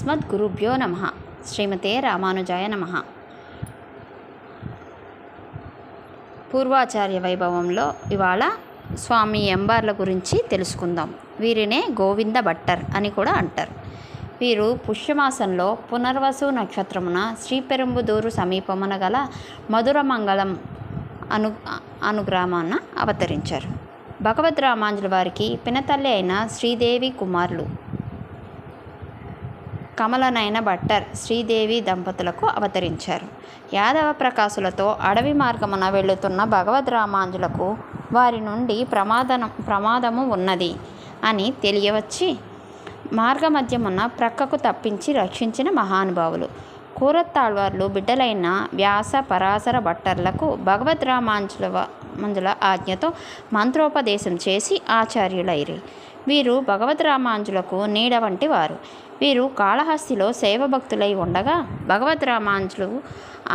అస్మద్గురుభ్యో నమః. శ్రీమతే రామానుజాయ నమః. పూర్వాచార్య వైభవంలో ఇవాళ స్వామి ఎంబార్ల గురించి తెలుసుకుందాం. వీరినే గోవింద భట్టర్ అని కూడా అంటారు. వీరు పుష్యమాసంలో పునర్వసు నక్షత్రమున శ్రీపెరంబుదూరు సమీపమున గల మధురమంగళం అనుగ్రామాన అవతరించారు. భగవద్ రామానుజుల వారికి పినతల్లి అయిన శ్రీదేవి కుమారులు కమలనయన భట్టర్ శ్రీదేవి దంపతులకు అవతరించారు. యాదవ ప్రకాశులతో అడవి మార్గమున వెళుతున్న భగవద్ రామానుజులకు వారి నుండి ప్రమాదము ఉన్నది అని తెలియవచ్చి మార్గమధ్యమున ప్రక్కకు తప్పించి రక్షించిన మహానుభావులు. కూరత్తాళ్వార్లు బిడ్డలైన వ్యాస పరాశర భట్టర్లకు భగవద్ రామానుజుల ఆజ్ఞతో మంత్రోపదేశం చేసి ఆచార్యులైరి. వీరు భగవద్ రామానుజులకు నీడ వంటి వారు. వీరు కాళహస్తిలో శైవభక్తులై ఉండగా భగవద్ రామానుజులు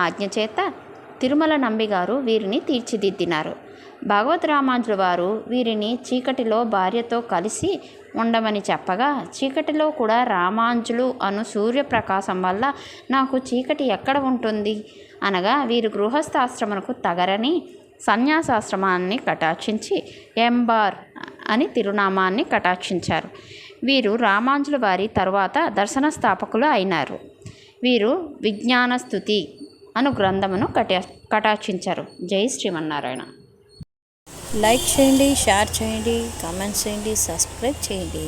ఆజ్ఞ చేత తిరుమల నంబిగారు వీరిని తీర్చిదిద్దినారు. భగవద్ రామానుజుల వారు వీరిని చీకటిలో భార్యతో కలిసి ఉండమని చెప్పగా, చీకటిలో కూడా రామానుజులు అను సూర్యప్రకాశం వల్ల నాకు చీకటి ఎక్కడ ఉంటుంది అనగా, వీరు గృహస్థాశ్రమకు తగరని సన్యాసాశ్రమాన్ని కటాక్షించి ఎంబార్ అని తిరునామాన్ని కటాక్షించారు. వీరు రామానుజుల వారి తరువాత దర్శన స్థాపకులు అయినారు. వీరు విజ్ఞానస్తుతి అను గ్రంథమును కటాక్షించారు. జై శ్రీమన్నారాయణ. లైక్ చేయండి, షేర్ చేయండి, కామెంట్స్ చేయండి, సబ్స్క్రైబ్ చేయండి.